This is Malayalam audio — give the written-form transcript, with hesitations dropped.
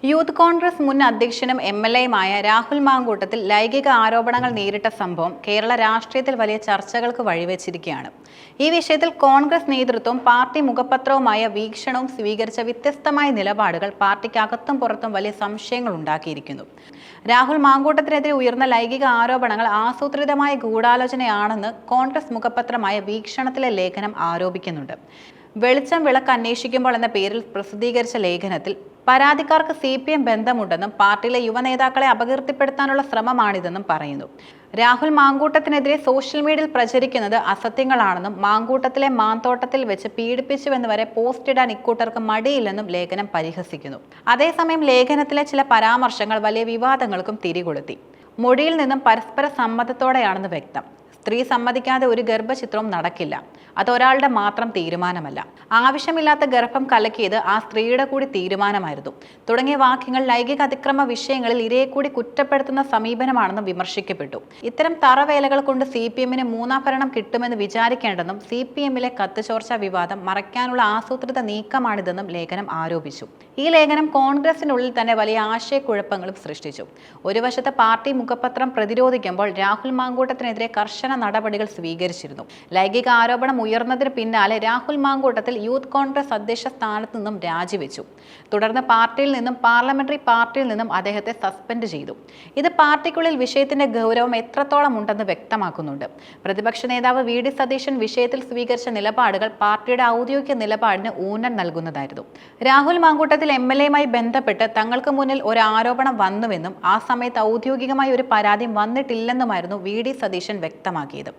യൂത്ത് കോൺഗ്രസ് മുൻ അധ്യക്ഷനും എംഎൽഎയുമായ രാഹുൽ മാങ്കൂട്ടത്തിൽ ലൈംഗിക ആരോപണങ്ങൾ നേരിട്ട സംഭവം കേരള രാഷ്ട്രീയത്തിൽ വലിയ ചർച്ചകൾക്ക് വഴിവെച്ചിരിക്കുകയാണ്. ഈ വിഷയത്തിൽ കോൺഗ്രസ് നേതൃത്വവും പാർട്ടി മുഖപത്രവുമായ വീക്ഷണവും സ്വീകരിച്ച വ്യത്യസ്തമായ നിലപാടുകൾ പാർട്ടിക്കകത്തും പുറത്തും വലിയ സംശയങ്ങൾ ഉണ്ടാക്കിയിരിക്കുന്നു. രാഹുൽ മാങ്കൂട്ടത്തിനെതിരെ ഉയർന്ന ലൈംഗിക ആരോപണങ്ങൾ ആസൂത്രിതമായ ഗൂഢാലോചനയാണെന്ന് കോൺഗ്രസ് മുഖപത്രമായ വീക്ഷണത്തിലെ ലേഖനം ആരോപിക്കുന്നുണ്ട്. വെളിച്ചം വിളക്ക് അന്വേഷിക്കുമ്പോൾ എന്ന പേരിൽ പ്രസിദ്ധീകരിച്ച ലേഖനത്തിൽ പരാതിക്കാർക്ക് CPM ബന്ധമുണ്ടെന്നും പാർട്ടിയിലെ യുവനേതാക്കളെ അപകീർത്തിപ്പെടുത്താനുള്ള ശ്രമമാണിതെന്നും പറയുന്നു. രാഹുൽ മാങ്കൂട്ടത്തിനെതിരെ സോഷ്യൽ മീഡിയയിൽ പ്രചരിക്കുന്നത് അസത്യങ്ങളാണെന്നും മാങ്കൂട്ടത്തിലെ മാന്തോട്ടത്തിൽ വെച്ച് പീഡിപ്പിച്ചുവെന്ന് വരെ പോസ്റ്റ് ഇടാൻ ഇക്കൂട്ടർക്ക് മടിയില്ലെന്നും ലേഖനം പരിഹസിക്കുന്നു. അതേസമയം ലേഖനത്തിലെ ചില പരാമർശങ്ങൾ വലിയ വിവാദങ്ങൾക്കും തിരികൊളുത്തി. മൊഴിയിൽ നിന്നും പരസ്പര സമ്മതത്തോടെയാണെന്ന് വ്യക്തം. സ്ത്രീ സമ്മതിക്കാതെ ഒരു ഗർഭചിത്രവും നടക്കില്ല. അതൊരാളുടെ മാത്രം തീരുമാനമല്ല. ആവശ്യമില്ലാത്ത ഗർഭം കലക്കിയത് ആ സ്ത്രീയുടെ കൂടി തീരുമാനമായിരുന്നു തുടങ്ങിയ വാക്യങ്ങൾ ലൈംഗിക അതിക്രമ വിഷയങ്ങളിൽ ഇരയെ കൂടി കുറ്റപ്പെടുത്തുന്ന സമീപനമാണെന്നും വിമർശിക്കപ്പെട്ടു. ഇത്തരം തറവേലകൾ കൊണ്ട് CPMന് മൂന്നാം ഭരണം കിട്ടുമെന്ന് വിചാരിക്കേണ്ടെന്നും CPMലെ കത്തുചോർച്ച വിവാദം മറയ്ക്കാനുള്ള ആസൂത്രിത നീക്കമാണിതെന്നും ലേഖനം ആരോപിച്ചു. ഈ ലേഖനം കോൺഗ്രസിനുള്ളിൽ തന്നെ വലിയ ആശയക്കുഴപ്പങ്ങളും സൃഷ്ടിച്ചു. ഒരു വശത്ത് പാർട്ടി മുഖപത്രം പ്രതിരോധിക്കുമ്പോൾ രാഹുൽ മാങ്കൂട്ടത്തിനെതിരെ കർശന നടപടികൾ സ്വീകരിച്ചിരുന്നു. ലൈംഗിക ആരോപണം ഉയർന്നതിന് പിന്നാലെ രാഹുൽ മാങ്കൂട്ടത്തിൽ യൂത്ത് കോൺഗ്രസ് അധ്യക്ഷ സ്ഥാനത്ത് നിന്നും രാജിവെച്ചു. തുടർന്ന് പാർട്ടിയിൽ നിന്നും പാർലമെന്ററി പാർട്ടിയിൽ നിന്നും അദ്ദേഹത്തെ സസ്പെൻഡ് ചെയ്തു. ഇത് പാർട്ടിക്കുള്ളിൽ വിഷയത്തിന്റെ ഗൗരവം എത്രത്തോളം ഉണ്ടെന്ന് വ്യക്തമാക്കുന്നുണ്ട്. പ്രതിപക്ഷ നേതാവ് VD സതീശൻ വിഷയത്തിൽ സ്വീകരിച്ച നിലപാടുകൾ പാർട്ടിയുടെ ഔദ്യോഗിക നിലപാടിന് ഊന്നൽ നൽകുന്നതായിരുന്നു. രാഹുൽ മാങ്കൂട്ടത്തിൽ MLAയുമായി ബന്ധപ്പെട്ട് തങ്ങൾക്ക് മുന്നിൽ ഒരു ആരോപണം വന്നുവെന്നും ആ സമയത്ത് ഔദ്യോഗികമായി ഒരു പരാതിയും വന്നിട്ടില്ലെന്നുമായിരുന്നു VD സതീശൻ വ്യക്തമാക്കിയത്.